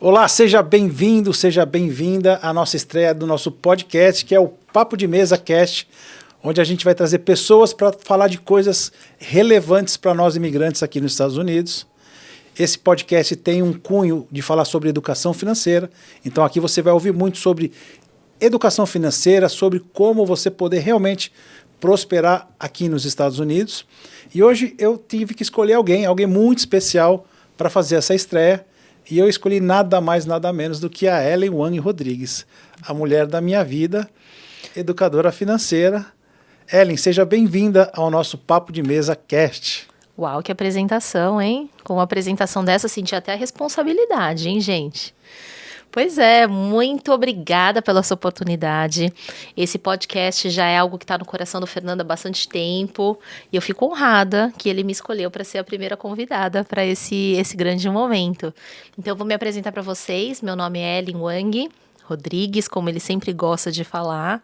Olá, seja bem-vindo, seja bem-vinda à nossa estreia do nosso podcast, que é o Papo de Mesa Cast, onde a gente vai trazer pessoas para falar de coisas relevantes para nós imigrantes aqui nos Estados Unidos. Esse podcast tem um cunho de falar sobre educação financeira, então aqui você vai ouvir muito sobre educação financeira, sobre como você poder realmente prosperar aqui nos Estados Unidos. E hoje eu tive que escolher alguém muito especial para fazer essa estreia. E eu escolhi nada mais, nada menos do que a Ellen Wang Rodrigues, a mulher da minha vida, educadora financeira. Ellen, seja bem-vinda ao nosso Papo de Mesa Cast. Uau, que apresentação, hein? Com uma apresentação dessa, senti até a responsabilidade, hein, gente? Pois é, muito obrigada pela sua oportunidade. Esse podcast já é algo que está no coração do Fernando há bastante tempo e eu fico honrada que ele me escolheu para ser a primeira convidada para esse grande momento. Então, eu vou me apresentar para vocês. Meu nome é Ellen Wang Rodrigues, como ele sempre gosta de falar.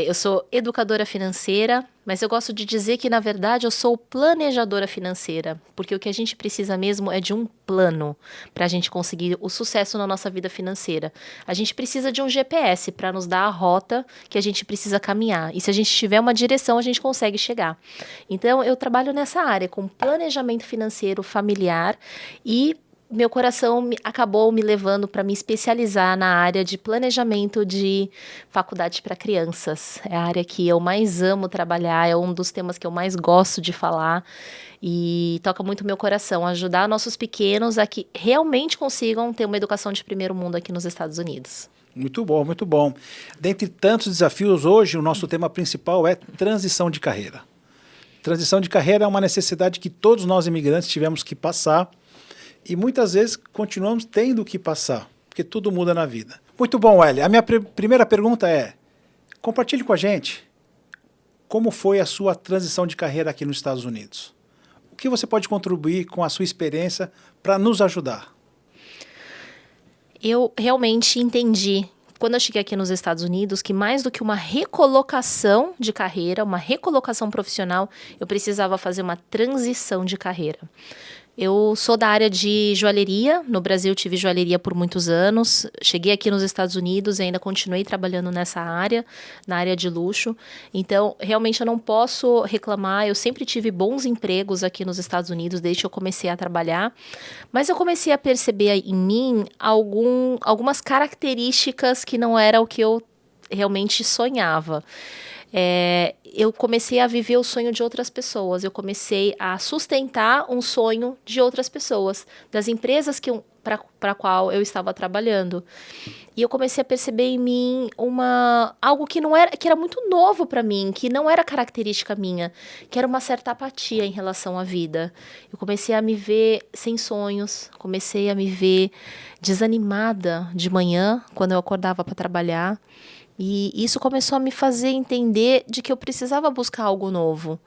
Eu sou educadora financeira, mas eu gosto de dizer que, na verdade, eu sou planejadora financeira, porque o que a gente precisa mesmo é de um plano para a gente conseguir o sucesso na nossa vida financeira. A gente precisa de um GPS para nos dar a rota que a gente precisa caminhar, e se a gente tiver uma direção, a gente consegue chegar. Então, eu trabalho nessa área com planejamento financeiro familiar e meu coração acabou me levando para me especializar na área de planejamento de faculdade para crianças. É a área que eu mais amo trabalhar, é um dos temas que eu mais gosto de falar e toca muito meu coração, ajudar nossos pequenos a que realmente consigam ter uma educação de primeiro mundo aqui nos Estados Unidos. Muito bom, muito bom. Dentre tantos desafios, hoje o nosso tema principal é transição de carreira. Transição de carreira é uma necessidade que todos nós imigrantes tivemos que passar. E muitas vezes continuamos tendo que passar, porque tudo muda na vida. Muito bom, Eli. A minha primeira pergunta é, compartilhe com a gente como foi a sua transição de carreira aqui nos Estados Unidos. O que você pode contribuir com a sua experiência para nos ajudar? Eu realmente entendi, quando eu cheguei aqui nos Estados Unidos, que mais do que uma recolocação de carreira, uma recolocação profissional, eu precisava fazer uma transição de carreira. Eu sou da área de joalheria, no Brasil tive joalheria por muitos anos, cheguei aqui nos Estados Unidos e ainda continuei trabalhando nessa área, na área de luxo, então realmente eu não posso reclamar, eu sempre tive bons empregos aqui nos Estados Unidos desde que eu comecei a trabalhar, mas eu comecei a perceber em mim algumas características que não era o que eu realmente sonhava. Eu comecei a viver o sonho de outras pessoas, eu comecei a sustentar um sonho de outras pessoas, das empresas para a qual eu estava trabalhando. E eu comecei a perceber em mim algo que era muito novo para mim, que não era característica minha, que era uma certa apatia em relação à vida. Eu comecei a me ver sem sonhos, comecei a me ver desanimada de manhã, quando eu acordava para trabalhar. E isso começou a me fazer entender de que eu precisava buscar algo novo.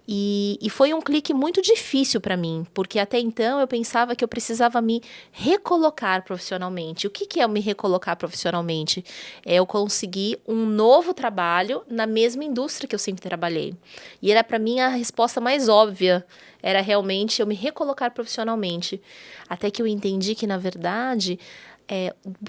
E foi um clique muito difícil para mim, porque até então eu pensava que eu precisava me recolocar profissionalmente. O que é me recolocar profissionalmente? É eu conseguir um novo trabalho na mesma indústria que eu sempre trabalhei. E era para mim a resposta mais óbvia, era realmente eu me recolocar profissionalmente. Até que eu entendi que, na verdade,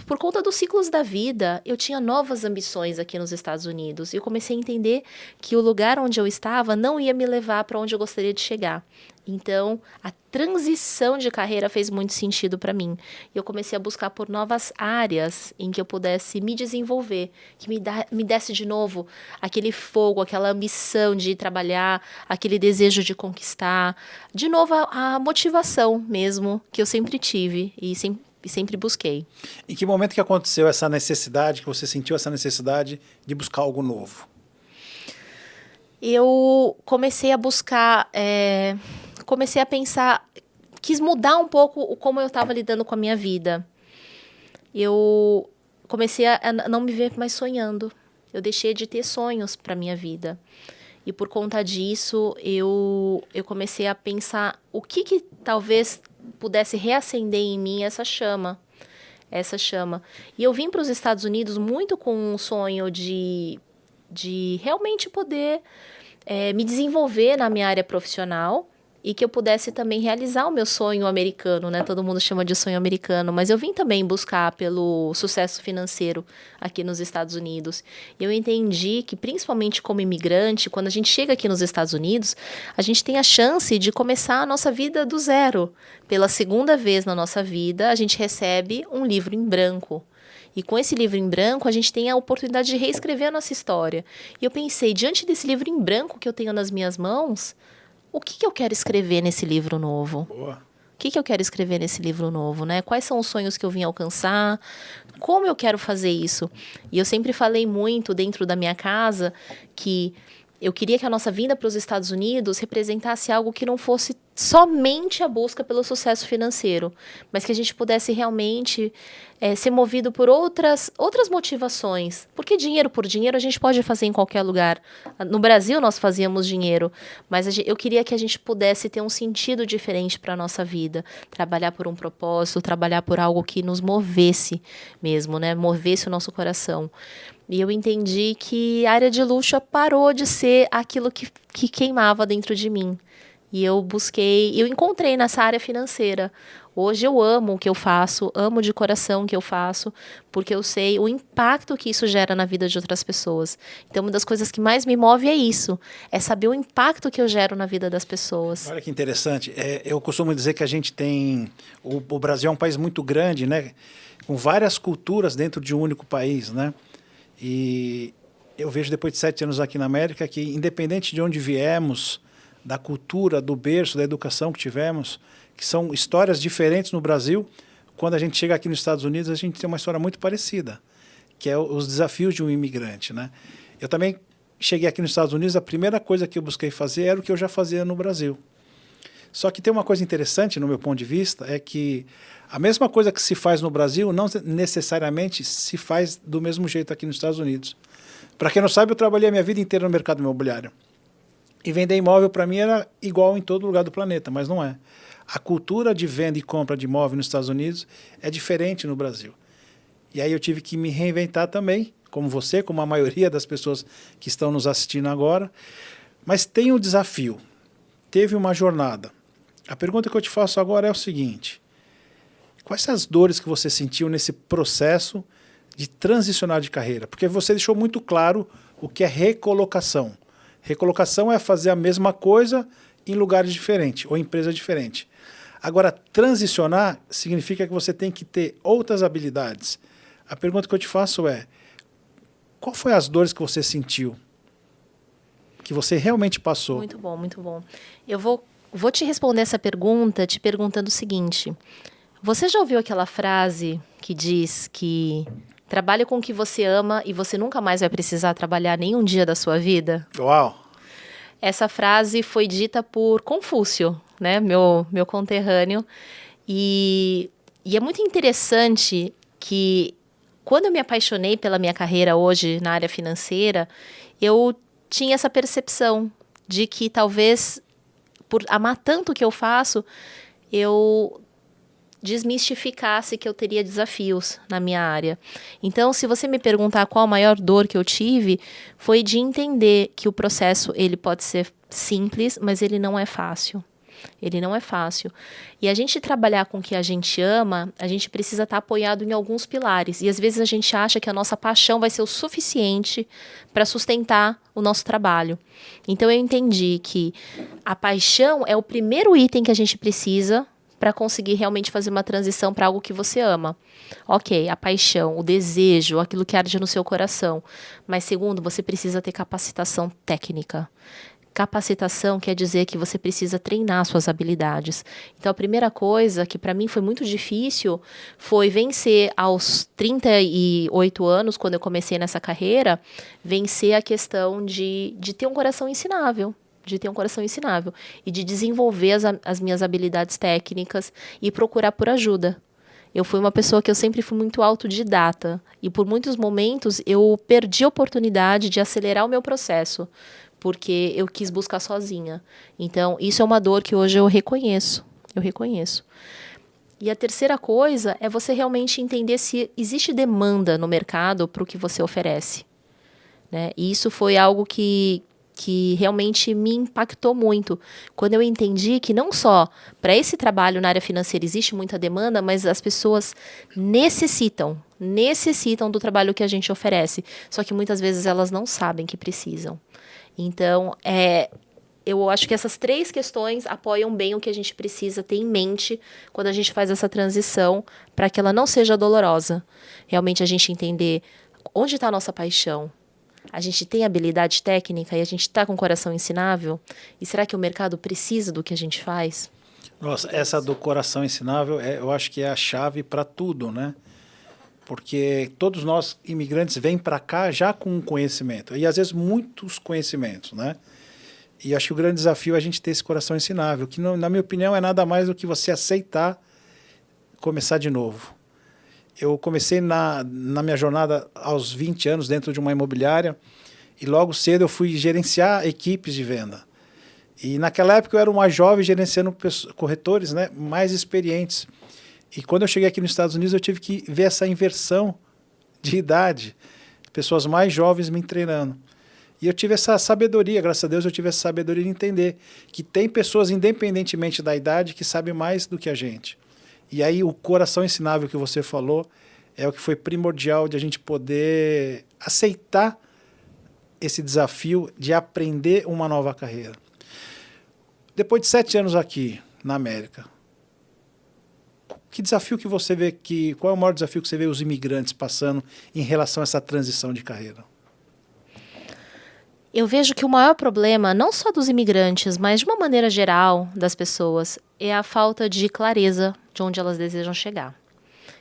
por conta dos ciclos da vida, eu tinha novas ambições aqui nos Estados Unidos. E eu comecei a entender que o lugar onde eu estava não ia me levar para onde eu gostaria de chegar. Então, a transição de carreira fez muito sentido para mim. E eu comecei a buscar por novas áreas em que eu pudesse me desenvolver, que me desse de novo aquele fogo, aquela ambição de trabalhar, aquele desejo de conquistar. De novo, a motivação mesmo que eu sempre tive e sempre busquei. Em que momento que aconteceu essa necessidade, que você sentiu essa necessidade de buscar algo novo? Eu comecei a buscar, comecei a pensar, quis mudar um pouco como eu estava lidando com a minha vida. Eu comecei a não me ver mais sonhando. Eu deixei de ter sonhos para a minha vida. E por conta disso, eu comecei a pensar o que talvez pudesse reacender em mim essa chama. E eu vim para os Estados Unidos muito com um sonho de realmente poder me desenvolver na minha área profissional e que eu pudesse também realizar o meu sonho americano, né? Todo mundo chama de sonho americano, mas eu vim também buscar pelo sucesso financeiro aqui nos Estados Unidos. E eu entendi que, principalmente como imigrante, quando a gente chega aqui nos Estados Unidos, a gente tem a chance de começar a nossa vida do zero. Pela segunda vez na nossa vida, a gente recebe um livro em branco. E com esse livro em branco, a gente tem a oportunidade de reescrever a nossa história. E eu pensei, diante desse livro em branco que eu tenho nas minhas mãos, o que eu quero escrever nesse livro novo? Boa. O que eu quero escrever nesse livro novo, né? Quais são os sonhos que eu vim alcançar? Como eu quero fazer isso? E eu sempre falei muito dentro da minha casa que eu queria que a nossa vinda para os Estados Unidos representasse algo que não fosse somente a busca pelo sucesso financeiro, mas que a gente pudesse realmente ser movido por outras motivações. Porque dinheiro por dinheiro a gente pode fazer em qualquer lugar. No Brasil nós fazíamos dinheiro, mas eu queria que a gente pudesse ter um sentido diferente para a nossa vida. Trabalhar por um propósito, trabalhar por algo que nos movesse mesmo, né? Movesse o nosso coração. E eu entendi que a área de luxo parou de ser aquilo que queimava dentro de mim. E eu encontrei nessa área financeira. Hoje eu amo o que eu faço, amo de coração o que eu faço, porque eu sei o impacto que isso gera na vida de outras pessoas. Então, uma das coisas que mais me move é isso, é saber o impacto que eu gero na vida das pessoas. Olha que interessante. Eu costumo dizer que a gente tem... O Brasil é um país muito grande, né? Com várias culturas dentro de um único país, né? E eu vejo depois de 7 anos aqui na América que, independente de onde viemos, da cultura, do berço, da educação que tivemos, que são histórias diferentes no Brasil, quando a gente chega aqui nos Estados Unidos, a gente tem uma história muito parecida, que é os desafios de um imigrante, né? Eu também cheguei aqui nos Estados Unidos, a primeira coisa que eu busquei fazer era o que eu já fazia no Brasil. Só que tem uma coisa interessante, no meu ponto de vista, é que a mesma coisa que se faz no Brasil não necessariamente se faz do mesmo jeito aqui nos Estados Unidos. Para quem não sabe, eu trabalhei a minha vida inteira no mercado imobiliário. E vender imóvel para mim era igual em todo lugar do planeta, mas não é. A cultura de venda e compra de imóvel nos Estados Unidos é diferente no Brasil. E aí eu tive que me reinventar também, como você, como a maioria das pessoas que estão nos assistindo agora. Mas tem um desafio, teve uma jornada. A pergunta que eu te faço agora é o seguinte: quais são as dores que você sentiu nesse processo de transicionar de carreira? Porque você deixou muito claro o que é recolocação. Recolocação é fazer a mesma coisa em lugares diferentes ou empresa diferente. Agora, transicionar significa que você tem que ter outras habilidades. A pergunta que eu te faço é: qual foi as dores que você sentiu? Que você realmente passou? Muito bom, muito bom. Eu vou te responder essa pergunta te perguntando o seguinte: você já ouviu aquela frase que diz que trabalhe com o que você ama e você nunca mais vai precisar trabalhar nenhum dia da sua vida? Uau! Essa frase foi dita por Confúcio, né, meu conterrâneo. E é muito interessante que, quando eu me apaixonei pela minha carreira hoje na área financeira, eu tinha essa percepção de que talvez, por amar tanto o que eu faço, eu desmistificasse que eu teria desafios na minha área. Então, se você me perguntar qual a maior dor que eu tive, foi de entender que o processo ele pode ser simples, mas ele não é fácil. Ele não é fácil. E a gente trabalhar com o que a gente ama, a gente precisa estar apoiado em alguns pilares. E às vezes a gente acha que a nossa paixão vai ser o suficiente para sustentar o nosso trabalho. Então eu entendi que a paixão é o primeiro item que a gente precisa para conseguir realmente fazer uma transição para algo que você ama. Ok, a paixão, o desejo, aquilo que arde no seu coração. Mas segundo, você precisa ter capacitação técnica. Capacitação quer dizer que você precisa treinar suas habilidades. Então, a primeira coisa que para mim foi muito difícil foi vencer aos 38 anos, quando eu comecei nessa carreira, vencer a questão de ter um coração ensinável. De ter um coração ensinável e de desenvolver as minhas habilidades técnicas e procurar por ajuda. Eu fui uma pessoa que eu sempre fui muito autodidata e por muitos momentos eu perdi a oportunidade de acelerar o meu processo, porque eu quis buscar sozinha. Então, isso é uma dor que hoje eu reconheço. E a terceira coisa é você realmente entender se existe demanda no mercado para o que você oferece, né? E isso foi algo que que realmente me impactou muito. Quando eu entendi que não só para esse trabalho na área financeira existe muita demanda, mas as pessoas necessitam do trabalho que a gente oferece. Só que muitas vezes elas não sabem que precisam. Então, eu acho que essas 3 questões apoiam bem o que a gente precisa ter em mente quando a gente faz essa transição, para que ela não seja dolorosa. Realmente a gente entender onde está a nossa paixão. A gente tem habilidade técnica e a gente está com o coração ensinável? E será que o mercado precisa do que a gente faz? Nossa, essa do coração ensinável, eu acho que é a chave para tudo, né? Porque todos nós, imigrantes, vêm para cá já com um conhecimento. E às vezes muitos conhecimentos, né? E acho que o grande desafio é a gente ter esse coração ensinável, que, não, na minha opinião, é nada mais do que você aceitar começar de novo. Eu comecei na minha jornada aos 20 anos dentro de uma imobiliária e logo cedo eu fui gerenciar equipes de venda. E naquela época eu era o mais jovem gerenciando corretores, né, mais experientes. E quando eu cheguei aqui nos Estados Unidos eu tive que ver essa inversão de idade, pessoas mais jovens me treinando. E eu tive essa sabedoria, graças a Deus eu tive essa sabedoria de entender que tem pessoas, independentemente da idade, que sabem mais do que a gente. E aí o coração ensinável que você falou é o que foi primordial de a gente poder aceitar esse desafio de aprender uma nova carreira. Depois de 7 anos aqui na América, que desafio que você vê qual é o maior desafio que você vê os imigrantes passando em relação a essa transição de carreira? Eu vejo que o maior problema, não só dos imigrantes, mas de uma maneira geral das pessoas, é a falta de clareza de onde elas desejam chegar.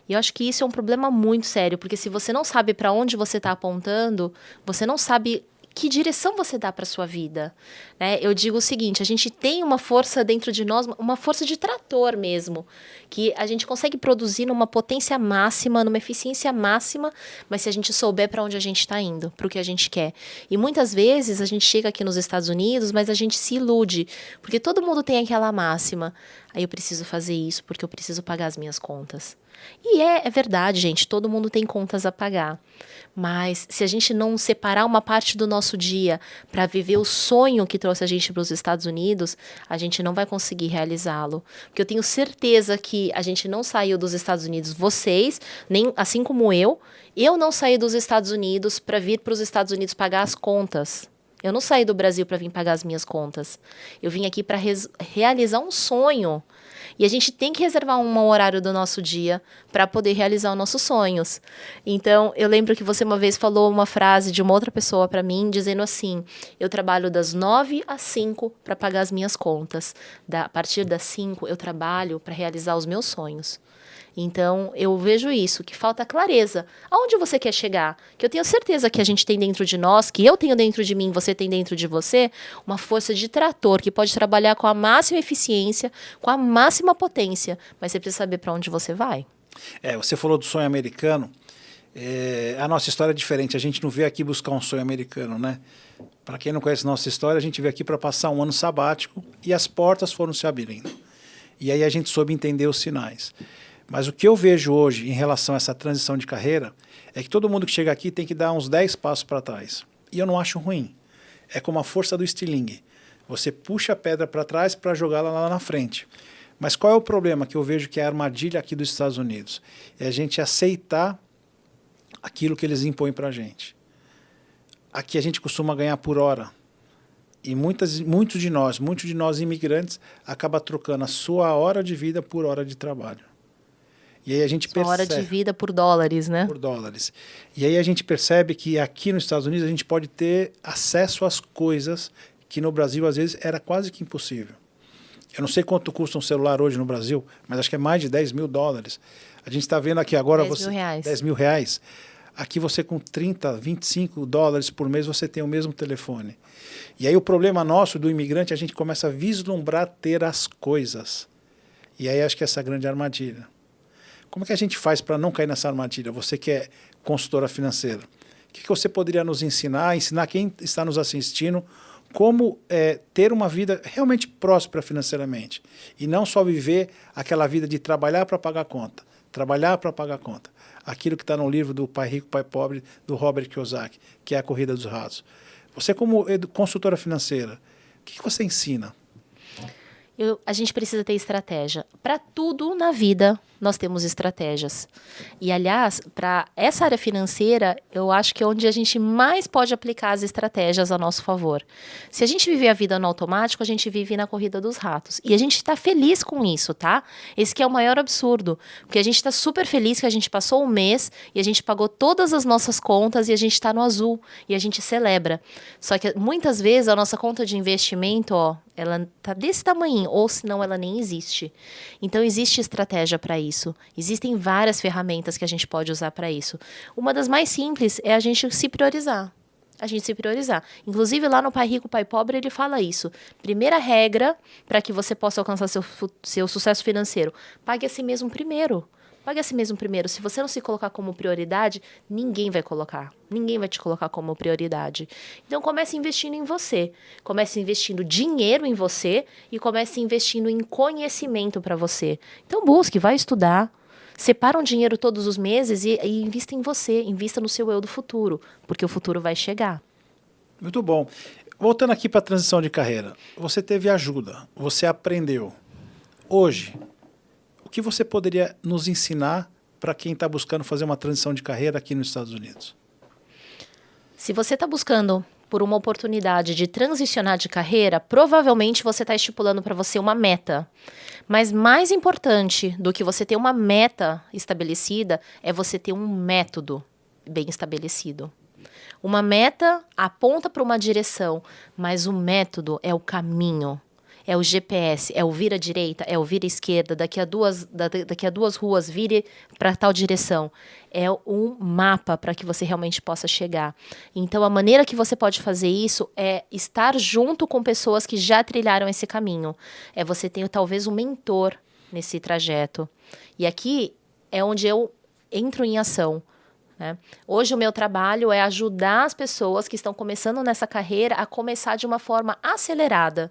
E eu acho que isso é um problema muito sério, porque se você não sabe para onde você está apontando, você não sabe que direção você dá para a sua vida, né? Eu digo o seguinte, a gente tem uma força dentro de nós, uma força de trator mesmo, que a gente consegue produzir numa potência máxima, numa eficiência máxima, mas se a gente souber para onde a gente está indo, para o que a gente quer. E muitas vezes a gente chega aqui nos Estados Unidos, mas a gente se ilude, porque todo mundo tem aquela máxima, aí eu preciso fazer isso porque eu preciso pagar as minhas contas. E é verdade, gente, todo mundo tem contas a pagar. Mas se a gente não separar uma parte do nosso dia para viver o sonho que trouxe a gente para os Estados Unidos, a gente não vai conseguir realizá-lo. Porque eu tenho certeza que a gente não saiu dos Estados Unidos, vocês, nem assim como eu não saí dos Estados Unidos para vir para os Estados Unidos pagar as contas. Eu não saí do Brasil para vir pagar as minhas contas. Eu vim aqui para realizar um sonho. E a gente tem que reservar um horário do nosso dia para poder realizar os nossos sonhos. Então, eu lembro que você uma vez falou uma frase de uma outra pessoa para mim, dizendo assim, eu trabalho das 9 às 5 para pagar as minhas contas. A partir das 5, eu trabalho para realizar os meus sonhos. Então, eu vejo isso, que falta clareza. Aonde você quer chegar? Que eu tenho certeza que a gente tem dentro de nós, que eu tenho dentro de mim, você tem dentro de você, uma força de trator que pode trabalhar com a máxima eficiência, com a máxima potência, mas você precisa saber para onde você vai. Você falou do sonho americano. A nossa história é diferente. A gente não veio aqui buscar um sonho americano, né? Para quem não conhece nossa história, a gente veio aqui para passar um ano sabático e as portas foram se abrindo. E aí a gente soube entender os sinais. Mas o que eu vejo hoje em relação a essa transição de carreira é que todo mundo que chega aqui tem que dar uns 10 passos para trás. E eu não acho ruim. É como a força do estilingue. Você puxa a pedra para trás para jogá-la lá na frente. Mas qual é o problema que eu vejo que é a armadilha aqui dos Estados Unidos? É a gente aceitar aquilo que eles impõem para a gente. Aqui a gente costuma ganhar por hora. E muitos de nós imigrantes, acaba trocando a sua hora de vida por hora de trabalho. E aí a gente percebe, hora de vida por dólares, né? Por dólares. E aí a gente percebe que aqui nos Estados Unidos a gente pode ter acesso às coisas que no Brasil às vezes era quase que impossível. Eu não sei quanto custa um celular hoje no Brasil, mas acho que é mais de 10 mil dólares. A gente está vendo aqui agora... 10 mil reais. 10 mil reais. Aqui você com 30, 25 dólares por mês você tem o mesmo telefone. E aí o problema nosso do imigrante, a gente começa a vislumbrar ter as coisas. E aí acho que essa é a grande armadilha. Como é que a gente faz para não cair nessa armadilha? Você que é consultora financeira, o que você poderia nos ensinar quem está nos assistindo, como ter uma vida realmente próspera financeiramente e não só viver aquela vida de trabalhar para pagar conta, aquilo que está no livro do Pai Rico, Pai Pobre, do Robert Kiyosaki, que é a Corrida dos Ratos. Você como consultora financeira, o que você ensina? A gente precisa ter estratégia. Para tudo na vida, nós temos estratégias. E, aliás, para essa área financeira, eu acho que é onde a gente mais pode aplicar as estratégias a nosso favor. Se a gente viver a vida no automático, a gente vive na corrida dos ratos. E a gente está feliz com isso, tá? Esse que é o maior absurdo. Porque a gente está super feliz que a gente passou um mês e a gente pagou todas as nossas contas e a gente está no azul. E a gente celebra. Só que muitas vezes a nossa conta de investimento, ela tá desse tamanho, ou senão ela nem existe. Então, existe estratégia para isso. Existem várias ferramentas que a gente pode usar para isso. Uma das mais simples é a gente se priorizar. A gente se priorizar. Inclusive, lá no Pai Rico, Pai Pobre, ele fala isso. Primeira regra para que você possa alcançar seu sucesso financeiro. Pague a si mesmo primeiro. Pague a si mesmo primeiro. Se você não se colocar como prioridade, ninguém vai colocar. Ninguém vai te colocar como prioridade. Então, comece investindo em você. Comece investindo dinheiro em você e comece investindo em conhecimento para você. Então, busque, vai estudar. Separa um dinheiro todos os meses e invista em você. Invista no seu eu do futuro, porque o futuro vai chegar. Muito bom. Voltando aqui para a transição de carreira. Você teve ajuda, você aprendeu. Hoje, o que você poderia nos ensinar para quem está buscando fazer uma transição de carreira aqui nos Estados Unidos? Se você está buscando por uma oportunidade de transicionar de carreira, provavelmente você está estipulando para você uma meta. Mas mais importante do que você ter uma meta estabelecida é você ter um método bem estabelecido. Uma meta aponta para uma direção, mas o método é o caminho. É o GPS, é o vira à direita, é o vira à esquerda, daqui a duas ruas, vire para tal direção. É um mapa para que você realmente possa chegar. Então, a maneira que você pode fazer isso é estar junto com pessoas que já trilharam esse caminho. É você ter talvez um mentor nesse trajeto. E aqui é onde eu entro em ação. Hoje o meu trabalho é ajudar as pessoas que estão começando nessa carreira a começar de uma forma acelerada.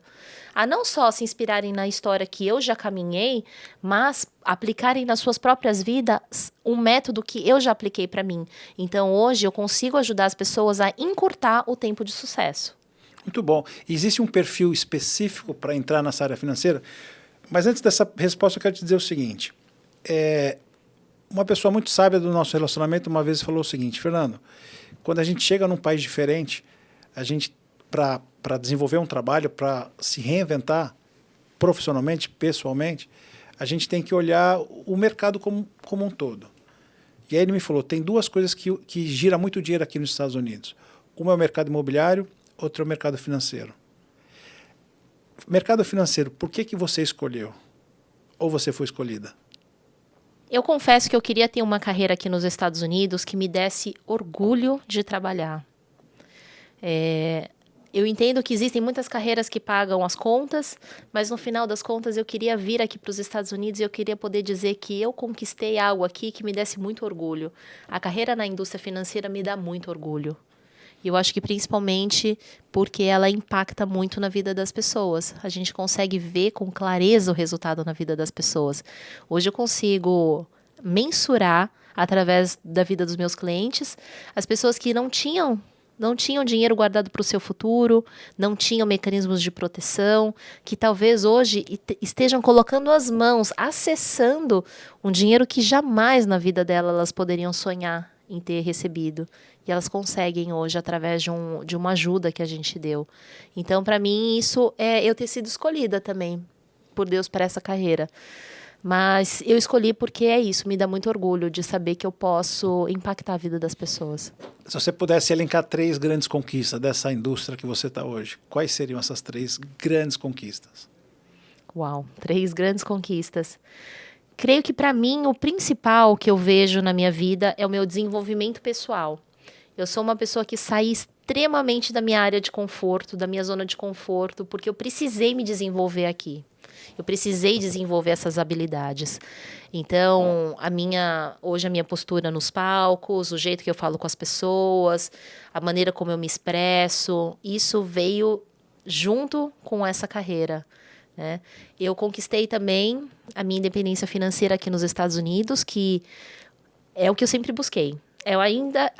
A não só se inspirarem na história que eu já caminhei, mas aplicarem nas suas próprias vidas um método que eu já apliquei para mim. Então hoje eu consigo ajudar as pessoas a encurtar o tempo de sucesso. Muito bom. Existe um perfil específico para entrar nessa área financeira? Mas antes dessa resposta eu quero te dizer o seguinte. Uma pessoa muito sábia do nosso relacionamento uma vez falou o seguinte: Fernando, quando a gente chega num país diferente, a gente, para desenvolver um trabalho, para se reinventar profissionalmente, pessoalmente, a gente tem que olhar o mercado como um todo. E aí ele me falou, tem duas coisas que gira muito dinheiro aqui nos Estados Unidos. Uma é o mercado imobiliário, outra é o mercado financeiro. Mercado financeiro, por que você escolheu? Ou você foi escolhida? Eu confesso que eu queria ter uma carreira aqui nos Estados Unidos que me desse orgulho de trabalhar. Eu entendo que existem muitas carreiras que pagam as contas, mas no final das contas eu queria vir aqui para os Estados Unidos e eu queria poder dizer que eu conquistei algo aqui que me desse muito orgulho. A carreira na indústria financeira me dá muito orgulho. E eu acho que principalmente porque ela impacta muito na vida das pessoas. A gente consegue ver com clareza o resultado na vida das pessoas. Hoje eu consigo mensurar, através da vida dos meus clientes, as pessoas que não tinham dinheiro guardado para o seu futuro, não tinham mecanismos de proteção, que talvez hoje estejam colocando as mãos, acessando um dinheiro que jamais na vida delas elas poderiam sonhar em ter recebido. E elas conseguem hoje através de uma ajuda que a gente deu. Então, para mim, isso é eu ter sido escolhida também por Deus para essa carreira. Mas eu escolhi porque é isso, me dá muito orgulho de saber que eu posso impactar a vida das pessoas. Se você pudesse elencar 3 grandes conquistas dessa indústria que você está hoje, quais seriam essas 3 grandes conquistas? Uau, 3 grandes conquistas. Creio que para mim o principal que eu vejo na minha vida é o meu desenvolvimento pessoal. Eu sou uma pessoa que sai extremamente da minha área de conforto, da minha zona de conforto, porque eu precisei me desenvolver aqui. Eu precisei desenvolver essas habilidades. Então, hoje a minha postura nos palcos, o jeito que eu falo com as pessoas, a maneira como eu me expresso, isso veio junto com essa carreira. Eu conquistei também a minha independência financeira aqui nos Estados Unidos, que é o que eu sempre busquei. Eu ainda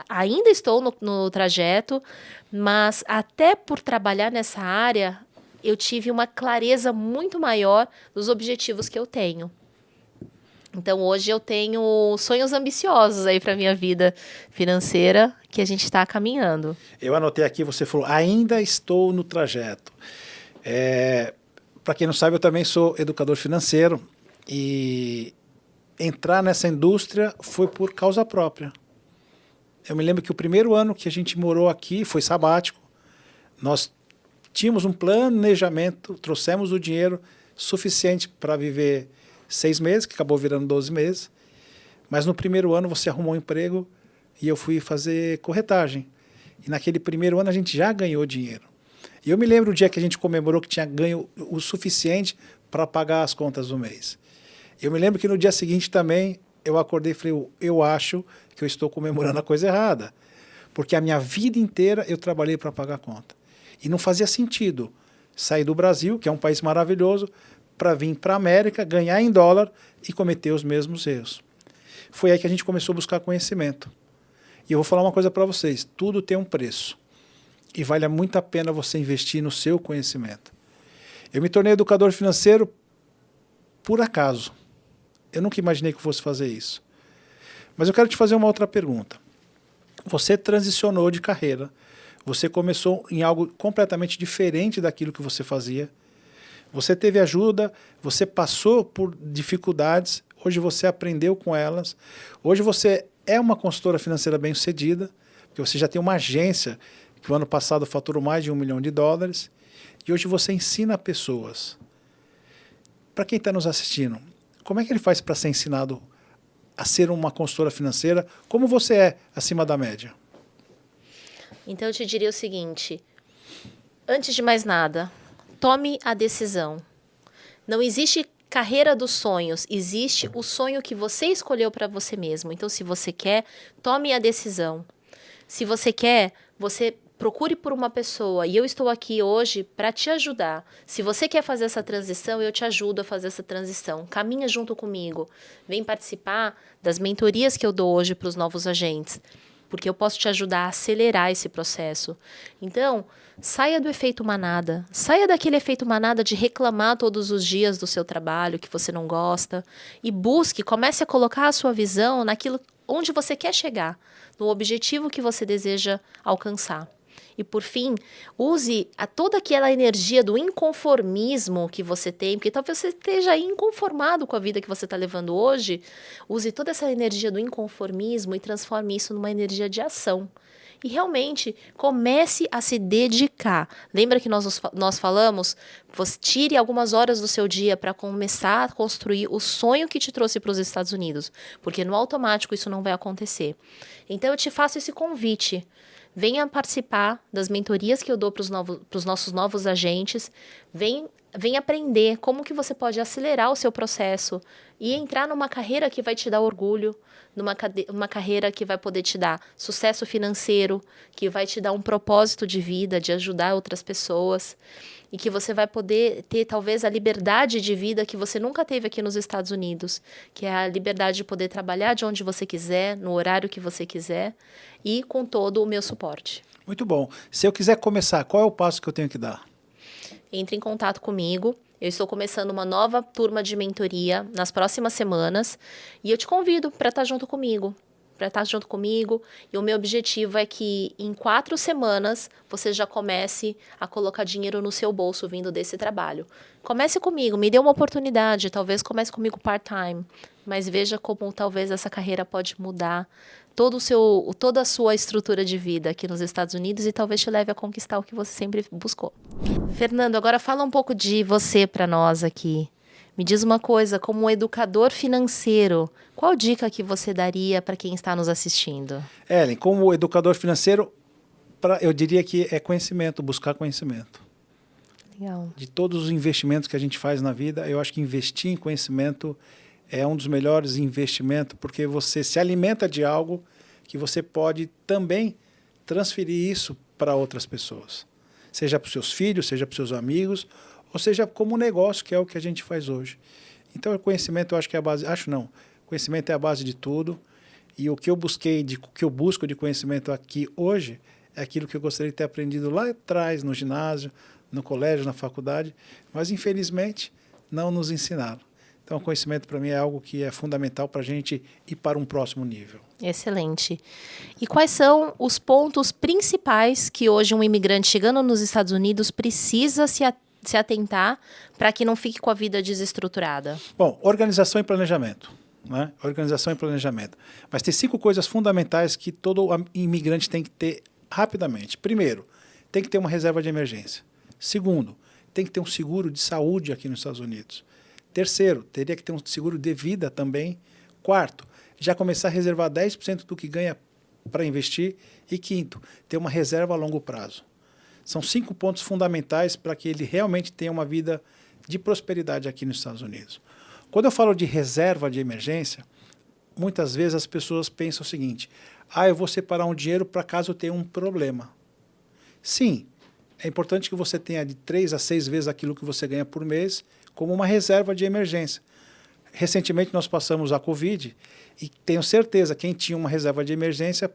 estou no trajeto, mas até por trabalhar nessa área, eu tive uma clareza muito maior dos objetivos que eu tenho. Então, hoje eu tenho sonhos ambiciosos aí para minha vida financeira que a gente está caminhando. Eu anotei aqui, você falou, ainda estou no trajeto. Para quem não sabe, eu também sou educador financeiro e entrar nessa indústria foi por causa própria. Eu me lembro que o primeiro ano que a gente morou aqui foi sabático. Nós tínhamos um planejamento, trouxemos o dinheiro suficiente para viver 6 meses, que acabou virando 12 meses. Mas no primeiro ano você arrumou um emprego e eu fui fazer corretagem. E naquele primeiro ano a gente já ganhou dinheiro. E eu me lembro o dia que a gente comemorou que tinha ganho o suficiente para pagar as contas do mês. Eu me lembro que no dia seguinte também eu acordei e falei, eu acho que eu estou comemorando a coisa errada. Porque a minha vida inteira eu trabalhei para pagar a conta. E não fazia sentido sair do Brasil, que é um país maravilhoso, para vir para a América, ganhar em dólar e cometer os mesmos erros. Foi aí que a gente começou a buscar conhecimento. E eu vou falar uma coisa para vocês, tudo tem um preço. E vale muito a pena você investir no seu conhecimento. Eu me tornei educador financeiro por acaso. Eu nunca imaginei que eu fosse fazer isso. Mas eu quero te fazer uma outra pergunta. Você transicionou de carreira, você começou em algo completamente diferente daquilo que você fazia, você teve ajuda, você passou por dificuldades, hoje você aprendeu com elas, hoje você é uma consultora financeira bem-sucedida, porque você já tem uma agência que o ano passado faturou mais de $1 milhão, e hoje você ensina pessoas. Para quem está nos assistindo, como é que ele faz para ser ensinado a ser uma consultora financeira como você é acima da média? Então, eu te diria o seguinte, antes de mais nada, tome a decisão. Não existe carreira dos sonhos, existe o sonho que você escolheu para você mesmo. Então, se você quer, tome a decisão. Se você quer, você procure por uma pessoa e eu estou aqui hoje para te ajudar. Se você quer fazer essa transição, eu te ajudo a fazer essa transição. Caminha junto comigo. Vem participar das mentorias que eu dou hoje para os novos agentes, porque eu posso te ajudar a acelerar esse processo. Então, saia do efeito manada. Saia daquele efeito manada de reclamar todos os dias do seu trabalho que você não gosta e comece a colocar a sua visão naquilo onde você quer chegar, no objetivo que você deseja alcançar. E, por fim, use toda aquela energia do inconformismo que você tem, porque talvez você esteja inconformado com a vida que você está levando hoje. Use toda essa energia do inconformismo e transforme isso numa energia de ação. E realmente comece a se dedicar. Lembra que nós falamos? Você tire algumas horas do seu dia para começar a construir o sonho que te trouxe para os Estados Unidos, porque no automático isso não vai acontecer. Então eu te faço esse convite. Venha participar das mentorias que eu dou para os nossos novos agentes. Vem aprender como que você pode acelerar o seu processo e entrar numa carreira que vai te dar orgulho, numa carreira que vai poder te dar sucesso financeiro, que vai te dar um propósito de vida, de ajudar outras pessoas, e que você vai poder ter talvez a liberdade de vida que você nunca teve aqui nos Estados Unidos, que é a liberdade de poder trabalhar de onde você quiser, no horário que você quiser, e com todo o meu suporte. Muito bom. Se eu quiser começar, qual é o passo que eu tenho que dar? Entre em contato comigo. Eu estou começando uma nova turma de mentoria nas próximas semanas e eu te convido para estar junto comigo. E o meu objetivo é que em 4 semanas você já comece a colocar dinheiro no seu bolso vindo desse trabalho. Comece comigo, me dê uma oportunidade, talvez comece comigo part-time, mas veja como talvez essa carreira pode mudar toda a sua estrutura de vida aqui nos Estados Unidos e talvez te leve a conquistar o que você sempre buscou. Fernando, agora fala um pouco de você para nós aqui. Me diz uma coisa, como um educador financeiro, qual dica que você daria para quem está nos assistindo? Ellen, como educador financeiro, eu diria que é conhecimento, buscar conhecimento. Legal. De todos os investimentos que a gente faz na vida, eu acho que investir em conhecimento é um dos melhores investimentos, porque você se alimenta de algo que você pode também transferir isso para outras pessoas. Seja para os seus filhos, seja para os seus amigos, ou seja como um negócio, que é o que a gente faz hoje. Então, o conhecimento eu acho que é a base... Conhecimento é a base de tudo. E o que eu busco de conhecimento aqui hoje é aquilo que eu gostaria de ter aprendido lá atrás, no ginásio, no colégio, na faculdade, mas infelizmente não nos ensinaram. Então, o conhecimento para mim é algo que é fundamental para a gente ir para um próximo nível. Excelente. E quais são os pontos principais que hoje um imigrante chegando nos Estados Unidos precisa se atentar para que não fique com a vida desestruturada? Bom, organização e planejamento. Né? Organização e planejamento. Mas tem 5 coisas fundamentais que todo imigrante tem que ter rapidamente. Primeiro, tem que ter uma reserva de emergência. Segundo, tem que ter um seguro de saúde aqui nos Estados Unidos. Terceiro, teria que ter um seguro de vida também. Quarto, já começar a reservar 10% do que ganha para investir. E quinto, ter uma reserva a longo prazo. São 5 pontos fundamentais para que ele realmente tenha uma vida de prosperidade aqui nos Estados Unidos. Quando eu falo de reserva de emergência, muitas vezes as pessoas pensam o seguinte: eu vou separar um dinheiro para caso eu tenha um problema. Sim, é importante que você tenha de 3 a 6 vezes aquilo que você ganha por mês como uma reserva de emergência. Recentemente nós passamos a Covid e tenho certeza que quem tinha uma reserva de emergência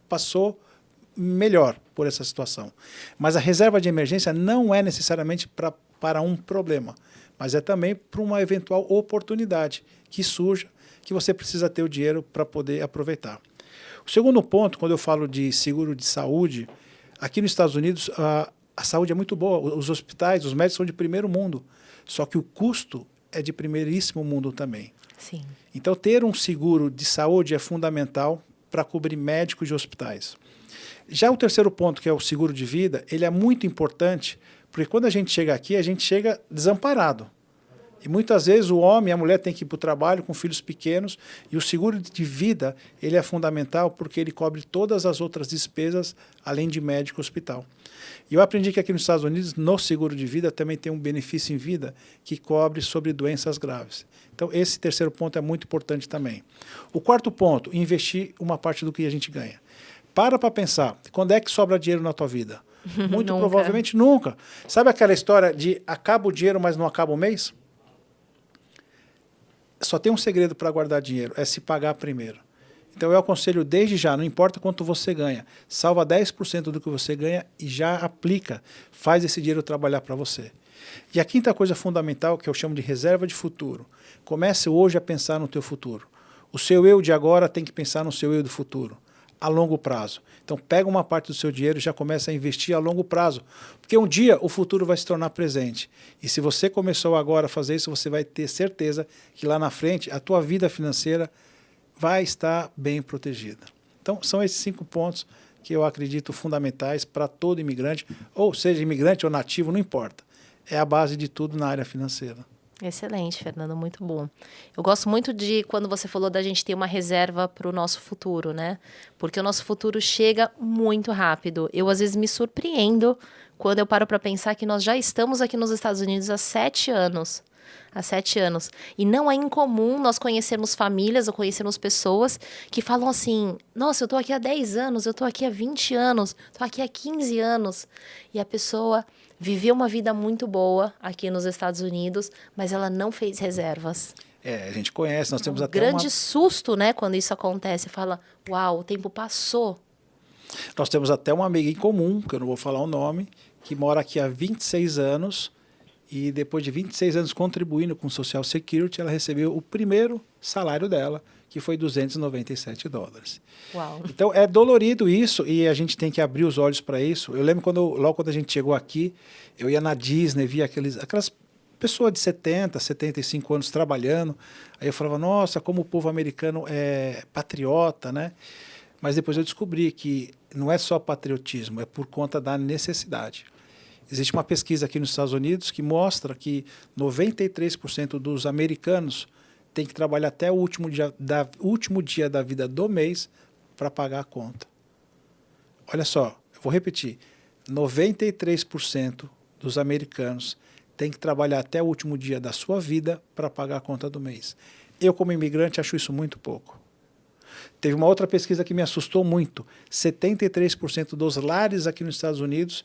passou melhor por essa situação. Mas a reserva de emergência não é necessariamente para um problema, mas é também para uma eventual oportunidade que surja, que você precisa ter o dinheiro para poder aproveitar. O segundo ponto, quando eu falo de seguro de saúde, aqui nos Estados Unidos a saúde é muito boa, os hospitais, os médicos são de primeiro mundo, só que o custo é de primeiríssimo mundo também. Sim. Então ter um seguro de saúde é fundamental para cobrir médicos de hospitais. Já o terceiro ponto, que é o seguro de vida, ele é muito importante, porque quando a gente chega aqui, a gente chega desamparado. E muitas vezes o homem e a mulher têm que ir para o trabalho com filhos pequenos, e o seguro de vida ele é fundamental porque ele cobre todas as outras despesas, além de médico e hospital. E eu aprendi que aqui nos Estados Unidos, no seguro de vida, também tem um benefício em vida que cobre sobre doenças graves. Então, esse terceiro ponto é muito importante também. O quarto ponto, investir uma parte do que a gente ganha. Para pensar, quando é que sobra dinheiro na tua vida? Muito provavelmente nunca. Sabe aquela história de acaba o dinheiro, mas não acaba o mês? Só tem um segredo para guardar dinheiro, é se pagar primeiro. Então eu aconselho desde já, não importa quanto você ganha, salva 10% do que você ganha e já aplica, faz esse dinheiro trabalhar para você. E a quinta coisa fundamental, que eu chamo de reserva de futuro, comece hoje a pensar no teu futuro. O seu eu de agora tem que pensar no seu eu do futuro, a longo prazo. Então pega uma parte do seu dinheiro e já começa a investir a longo prazo, porque um dia o futuro vai se tornar presente. E se você começou agora a fazer isso, você vai ter certeza que lá na frente a tua vida financeira vai estar bem protegida. Então são esses 5 pontos que eu acredito fundamentais para todo imigrante, ou seja imigrante ou nativo, não importa. É a base de tudo na área financeira. Excelente, Fernando, muito bom. Eu gosto muito de quando você falou da gente ter uma reserva para o nosso futuro, né? Porque o nosso futuro chega muito rápido. Eu, às vezes, me surpreendo quando eu paro para pensar que nós já estamos aqui nos Estados Unidos há 7 anos. Há 7 anos. E não é incomum nós conhecermos famílias ou conhecermos pessoas que falam assim: nossa, eu tô aqui há 10 anos, eu tô aqui há 20 anos, tô aqui há 15 anos. E a pessoa viveu uma vida muito boa aqui nos Estados Unidos, mas ela não fez reservas. A gente conhece, nós temos até grande susto, né, quando isso acontece. Fala, uau, o tempo passou. Nós temos até uma amiga em comum, que eu não vou falar o nome, que mora aqui há 26 anos, e depois de 26 anos contribuindo com o Social Security, ela recebeu o primeiro salário dela, que foi $297. Uau. Então é dolorido isso e a gente tem que abrir os olhos para isso. Eu lembro logo quando a gente chegou aqui, eu ia na Disney, via aquelas pessoas de 70, 75 anos trabalhando. Aí eu falava, nossa, como o povo americano é patriota, né? Mas depois eu descobri que não é só patriotismo, é por conta da necessidade. Existe uma pesquisa aqui nos Estados Unidos que mostra que 93% dos americanos têm que trabalhar até o último dia da vida do mês para pagar a conta. Olha só, eu vou repetir, 93% dos americanos têm que trabalhar até o último dia da sua vida para pagar a conta do mês. Eu, como imigrante, acho isso muito pouco. Teve uma outra pesquisa que me assustou muito. 73% dos lares aqui nos Estados Unidos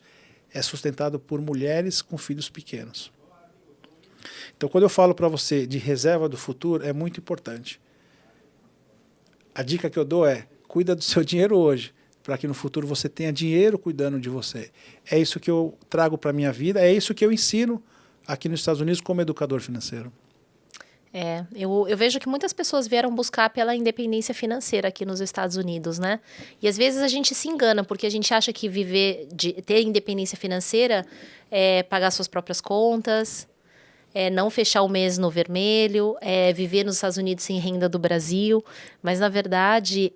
é sustentado por mulheres com filhos pequenos. Então, quando eu falo para você de reserva do futuro, é muito importante. A dica que eu dou é, cuida do seu dinheiro hoje, para que no futuro você tenha dinheiro cuidando de você. É isso que eu trago para a minha vida, é isso que eu ensino aqui nos Estados Unidos como educador financeiro. Eu vejo que muitas pessoas vieram buscar pela independência financeira aqui nos Estados Unidos, né? E às vezes a gente se engana, porque a gente acha que ter independência financeira é pagar suas próprias contas, é não fechar o mês no vermelho, é viver nos Estados Unidos sem renda do Brasil. Mas, na verdade,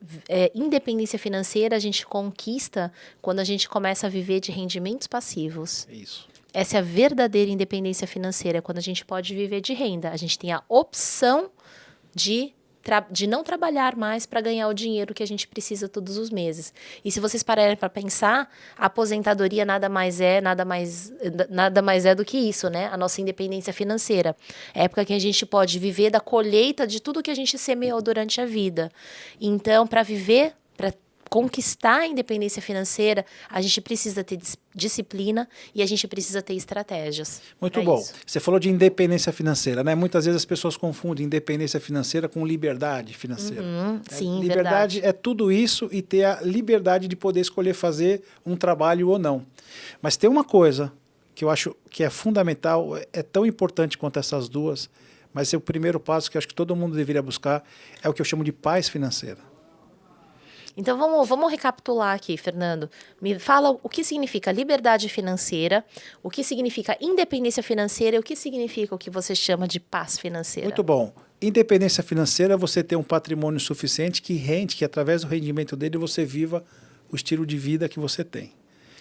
independência financeira a gente conquista quando a gente começa a viver de rendimentos passivos. É isso. Essa é a verdadeira independência financeira, quando a gente pode viver de renda. A gente tem a opção de não trabalhar mais para ganhar o dinheiro que a gente precisa todos os meses. E se vocês pararem para pensar, a aposentadoria nada mais é do que isso, né? A nossa independência financeira. É a época que a gente pode viver da colheita de tudo que a gente semeou durante a vida. Então, para conquistar a independência financeira, a gente precisa ter disciplina e a gente precisa ter estratégias. Muito bom. Isso. Você falou de independência financeira, né? Muitas vezes as pessoas confundem independência financeira com liberdade financeira. Sim, liberdade verdade. é tudo isso e ter a liberdade de poder escolher fazer um trabalho ou não. Mas tem uma coisa que eu acho que é fundamental, é tão importante quanto essas duas, mas é o primeiro passo que eu acho que todo mundo deveria buscar, é o que eu chamo de paz financeira. Então, vamos recapitular aqui, Fernando. Me fala o que significa liberdade financeira, o que significa independência financeira e o que significa o que você chama de paz financeira. Muito bom. Independência financeira é você ter um patrimônio suficiente que rende, que através do rendimento dele você viva o estilo de vida que você tem.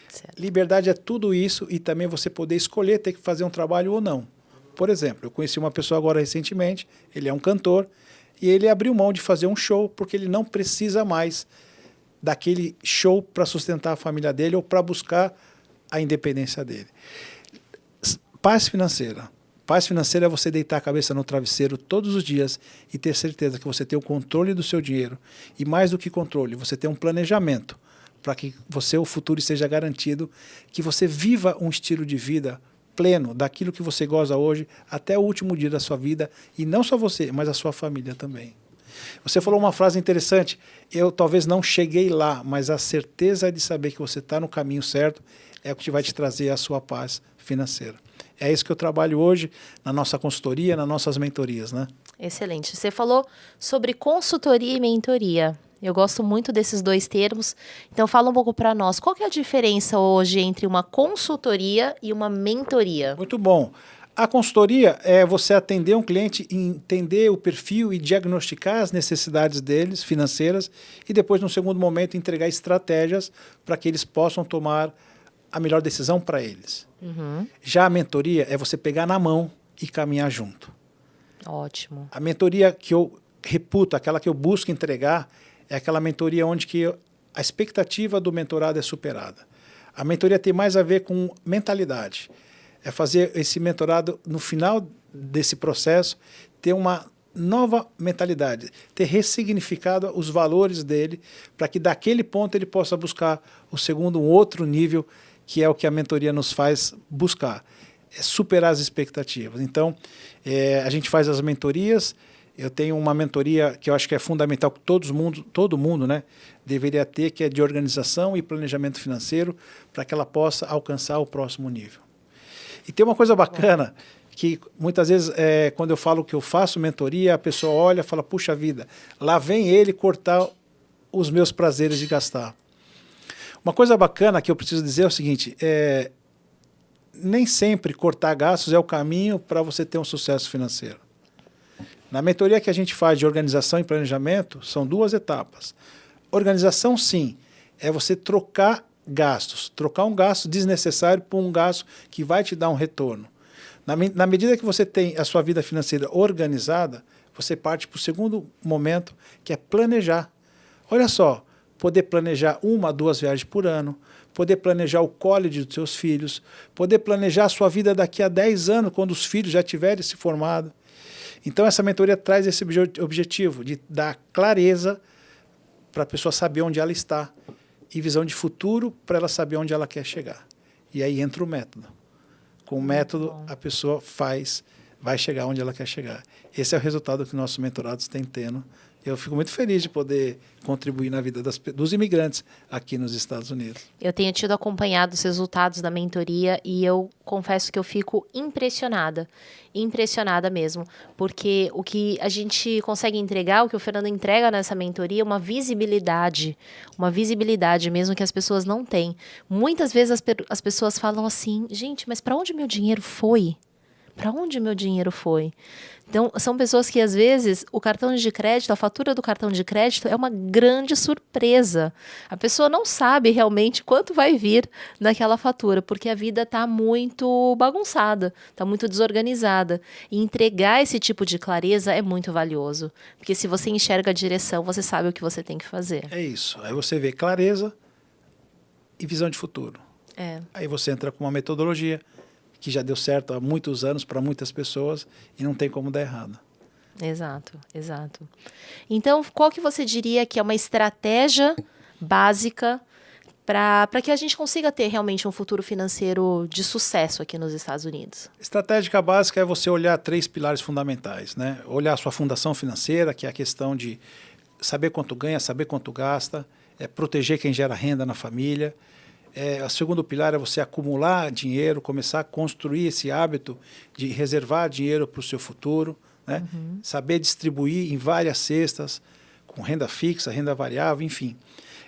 Certo. Liberdade é tudo isso e também você poder escolher ter que fazer um trabalho ou não. Por exemplo, eu conheci uma pessoa agora recentemente, ele é um cantor, e ele abriu mão de fazer um show porque ele não precisa mais daquele show para sustentar a família dele ou para buscar a independência dele. Paz financeira. Paz financeira é você deitar a cabeça no travesseiro todos os dias e ter certeza que você tem o controle do seu dinheiro. E mais do que controle, você tem um planejamento para que o futuro seja garantido, que você viva um estilo de vida pleno daquilo que você goza hoje até o último dia da sua vida, e não só você, mas a sua família também. Você falou uma frase interessante, eu talvez não cheguei lá, mas a certeza de saber que você está no caminho certo é o que vai te trazer a sua paz financeira. É isso que eu trabalho hoje na nossa consultoria, nas nossas mentorias, né? Excelente. Você falou sobre consultoria e mentoria. Eu gosto muito desses dois termos. Então, fala um pouco para nós. Qual que é a diferença hoje entre uma consultoria e uma mentoria? Muito bom. A consultoria é você atender um cliente, entender o perfil e diagnosticar as necessidades deles financeiras e depois, no segundo momento, entregar estratégias para que eles possam tomar a melhor decisão para eles. Já a mentoria é você pegar na mão e caminhar junto. Ótimo. A mentoria que eu reputo, aquela que eu busco entregar, é aquela mentoria onde que a expectativa do mentorado é superada. A mentoria tem mais a ver com mentalidade. É fazer esse mentorado, no final desse processo, ter uma nova mentalidade, ter ressignificado os valores dele, para que daquele ponto ele possa buscar o segundo, um outro nível, que é o que a mentoria nos faz buscar, é superar as expectativas. Então, a gente faz as mentorias. Eu tenho uma mentoria que eu acho que é fundamental, que todo mundo, né, deveria ter, que é de organização e planejamento financeiro, para que ela possa alcançar o próximo nível. E tem uma coisa bacana, que muitas vezes, quando eu falo que eu faço mentoria, a pessoa olha e fala, puxa vida, lá vem ele cortar os meus prazeres de gastar. Uma coisa bacana que eu preciso dizer é o seguinte, nem sempre cortar gastos é o caminho para você ter um sucesso financeiro. Na mentoria que a gente faz de organização e planejamento, são duas etapas. Organização, sim, é você trocar gastos, trocar um gasto desnecessário por um gasto que vai te dar um retorno. Na medida que você tem a sua vida financeira organizada, você parte para o segundo momento, que é planejar. Olha só, poder planejar 1 a 2 viagens por ano, poder planejar o college dos seus filhos, poder planejar a sua vida daqui a 10 anos, quando os filhos já tiverem se formado. Então, essa mentoria traz esse objetivo de dar clareza para a pessoa saber onde ela está e visão de futuro para ela saber onde ela quer chegar. E aí entra o método. Com o método, a pessoa vai chegar onde ela quer chegar. Esse é o resultado que nossos mentorados têm tendo Eu fico muito feliz de poder contribuir na vida dos imigrantes aqui nos Estados Unidos. Eu tenho tido acompanhado os resultados da mentoria e eu confesso que eu fico impressionada mesmo, porque o que a gente consegue entregar, o que o Fernando entrega nessa mentoria, é uma visibilidade mesmo que as pessoas não têm. Muitas vezes as pessoas falam assim, gente, mas para onde meu dinheiro foi? Para onde meu dinheiro foi? Então, são pessoas que, às vezes, o cartão de crédito, a fatura do cartão de crédito é uma grande surpresa. A pessoa não sabe realmente quanto vai vir naquela fatura, porque a vida está muito bagunçada, está muito desorganizada. E entregar esse tipo de clareza é muito valioso, porque se você enxerga a direção, você sabe o que você tem que fazer. É isso. Aí você vê clareza e visão de futuro. É. Aí você entra com uma metodologia que já deu certo há muitos anos para muitas pessoas e não tem como dar errado. Exato. Então, qual que você diria que é uma estratégia básica para que a gente consiga ter realmente um futuro financeiro de sucesso aqui nos Estados Unidos? Estratégica básica é você olhar 3 pilares fundamentais, né? Olhar a sua fundação financeira, que é a questão de saber quanto ganha, saber quanto gasta, proteger quem gera renda na família. O segundo pilar é você acumular dinheiro, começar a construir esse hábito de reservar dinheiro para o seu futuro, né? Saber distribuir em várias cestas, com renda fixa, renda variável, enfim.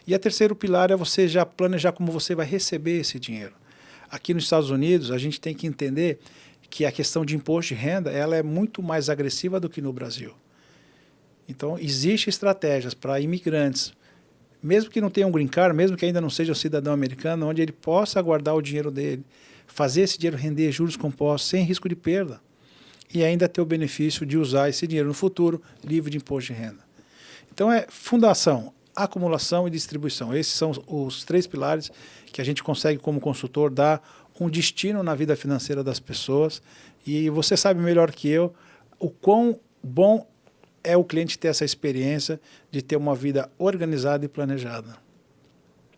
E o terceiro pilar é você já planejar como você vai receber esse dinheiro. Aqui nos Estados Unidos, a gente tem que entender que a questão de imposto de renda ela é muito mais agressiva do que no Brasil. Então, existem estratégias para imigrantes, mesmo que não tenha um green card, mesmo que ainda não seja um cidadão americano, onde ele possa guardar o dinheiro dele, fazer esse dinheiro render juros compostos sem risco de perda e ainda ter o benefício de usar esse dinheiro no futuro livre de imposto de renda. Então é fundação, acumulação e distribuição. Esses são os 3 pilares que a gente consegue como consultor dar um destino na vida financeira das pessoas e você sabe melhor que eu o quão bom é o cliente ter essa experiência de ter uma vida organizada e planejada.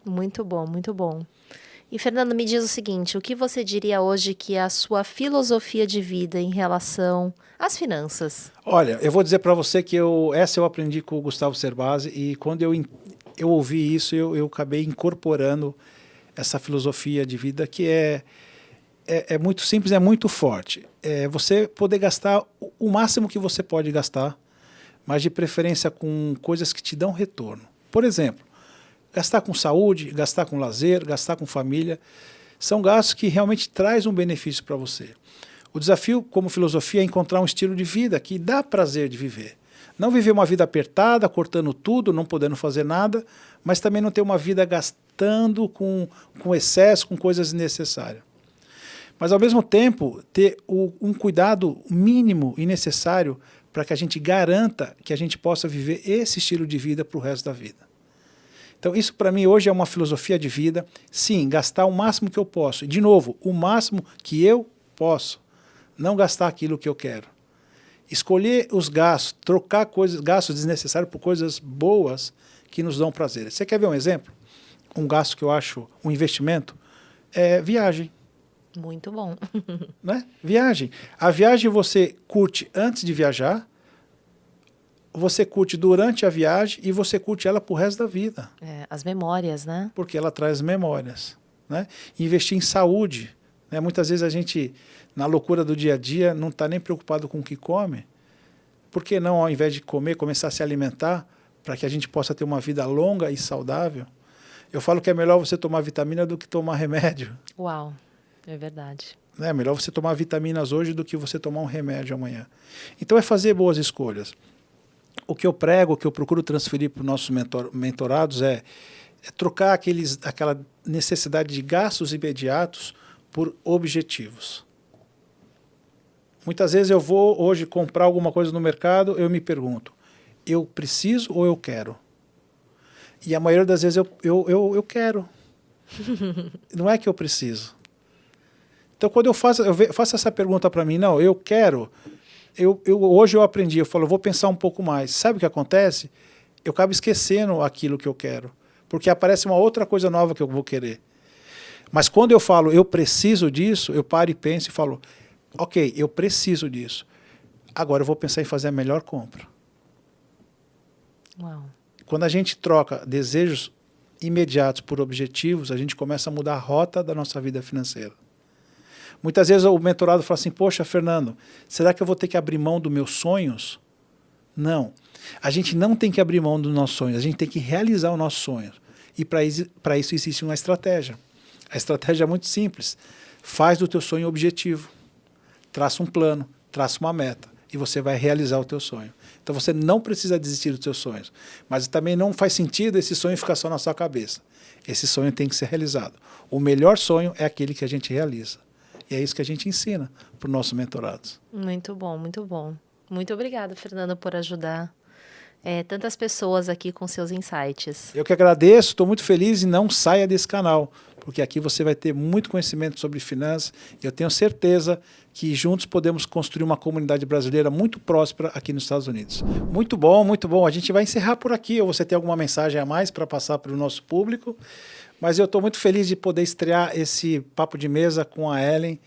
Muito bom, muito bom. E, Fernando, me diz o seguinte, o que você diria hoje que é a sua filosofia de vida em relação às finanças? Olha, eu vou dizer para você que essa eu aprendi com o Gustavo Cerbasi e quando eu ouvi isso, eu acabei incorporando essa filosofia de vida que é muito simples, é muito forte. É você poder gastar o máximo que você pode gastar, mas de preferência com coisas que te dão retorno. Por exemplo, gastar com saúde, gastar com lazer, gastar com família, são gastos que realmente trazem um benefício para você. O desafio como filosofia é encontrar um estilo de vida que dá prazer de viver. Não viver uma vida apertada, cortando tudo, não podendo fazer nada, mas também não ter uma vida gastando com excesso, com coisas desnecessárias. Mas, ao mesmo tempo, ter um cuidado mínimo e necessário para que a gente garanta que a gente possa viver esse estilo de vida para o resto da vida. Então, isso para mim hoje é uma filosofia de vida. Sim, gastar o máximo que eu posso. E, de novo, o máximo que eu posso. Não gastar aquilo que eu quero. Escolher os gastos, trocar gastos desnecessários por coisas boas que nos dão prazer. Você quer ver um exemplo? Um gasto que eu acho um investimento é viagem. Muito bom. Né? Viagem. A viagem você curte antes de viajar, você curte durante a viagem e você curte ela pro resto da vida. As memórias, né? Porque ela traz memórias. Né? Investir em saúde. Né? Muitas vezes a gente, na loucura do dia a dia, não está nem preocupado com o que come. Por que não, ao invés de comer, começar a se alimentar para que a gente possa ter uma vida longa e saudável? Eu falo que é melhor você tomar vitamina do que tomar remédio. Uau. É verdade. É melhor você tomar vitaminas hoje do que você tomar um remédio amanhã. Então é fazer boas escolhas. O que eu prego, o que eu procuro transferir para os nossos mentorados é trocar aquela necessidade de gastos imediatos por objetivos. Muitas vezes eu vou hoje comprar alguma coisa no mercado, eu me pergunto, eu preciso ou eu quero? E a maioria das vezes eu quero. Não é que eu preciso. Então, quando eu faço essa pergunta para mim, não, eu quero, hoje eu aprendi, eu falo, eu vou pensar um pouco mais. Sabe o que acontece? Eu acabo esquecendo aquilo que eu quero, porque aparece uma outra coisa nova que eu vou querer. Mas quando eu falo, eu preciso disso, eu paro e penso e falo, ok, eu preciso disso. Agora eu vou pensar em fazer a melhor compra. Uau. Quando a gente troca desejos imediatos por objetivos, a gente começa a mudar a rota da nossa vida financeira. Muitas vezes o mentorado fala assim, poxa, Fernando, será que eu vou ter que abrir mão dos meus sonhos? Não. A gente não tem que abrir mão dos nossos sonhos, a gente tem que realizar os nossos sonhos. E para isso existe uma estratégia. A estratégia é muito simples. Faz do teu sonho objetivo. Traça um plano, traça uma meta e você vai realizar o teu sonho. Então você não precisa desistir dos teus sonhos, mas também não faz sentido esse sonho ficar só na sua cabeça. Esse sonho tem que ser realizado. O melhor sonho é aquele que a gente realiza. E é isso que a gente ensina para os nossos mentorados. Muito bom, muito bom. Muito obrigada, Fernando, por ajudar tantas pessoas aqui com seus insights. Eu que agradeço, estou muito feliz e não saia desse canal, porque aqui você vai ter muito conhecimento sobre finanças e eu tenho certeza que juntos podemos construir uma comunidade brasileira muito próspera aqui nos Estados Unidos. Muito bom, muito bom. A gente vai encerrar por aqui. Ou você tem alguma mensagem a mais para passar para o nosso público? Mas eu estou muito feliz de poder estrear esse papo de mesa com a Ellen.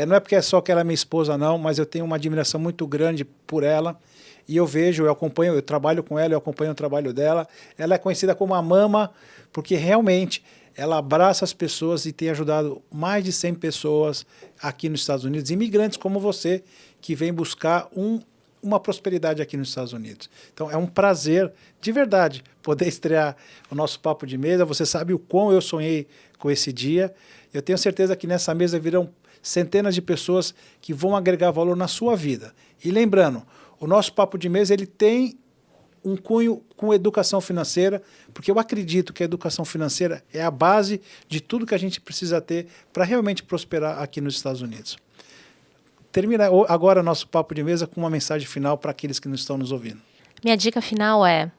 Não é porque é só que ela é minha esposa, não, mas eu tenho uma admiração muito grande por ela. E eu vejo, eu acompanho, eu trabalho com ela, eu acompanho o trabalho dela. Ela é conhecida como a Mama, porque realmente ela abraça as pessoas e tem ajudado mais de 100 pessoas aqui nos Estados Unidos, imigrantes como você, que vem buscar uma prosperidade aqui nos Estados Unidos. Então é um prazer, de verdade, poder estrear o nosso papo de mesa. Você sabe o quão eu sonhei com esse dia. Eu tenho certeza que nessa mesa virão centenas de pessoas que vão agregar valor na sua vida. E lembrando, o nosso papo de mesa ele tem um cunho com educação financeira, porque eu acredito que a educação financeira é a base de tudo que a gente precisa ter para realmente prosperar aqui nos Estados Unidos. Termina agora nosso papo de mesa com uma mensagem final para aqueles que não estão nos ouvindo. Minha dica final é: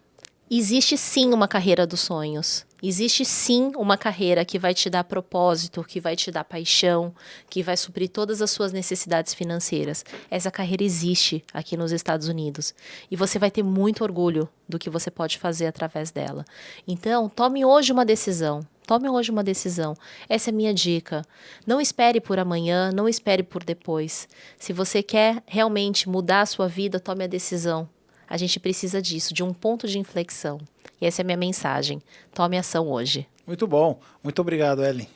existe sim uma carreira dos sonhos. Existe sim uma carreira que vai te dar propósito, que vai te dar paixão, que vai suprir todas as suas necessidades financeiras. Essa carreira existe aqui nos Estados Unidos. E você vai ter muito orgulho do que você pode fazer através dela. Então, tome hoje uma decisão. Tome hoje uma decisão. Essa é a minha dica. Não espere por amanhã, não espere por depois. Se você quer realmente mudar a sua vida, tome a decisão. A gente precisa disso, de um ponto de inflexão. E essa é a minha mensagem. Tome ação hoje. Muito bom. Muito obrigado, Ellen.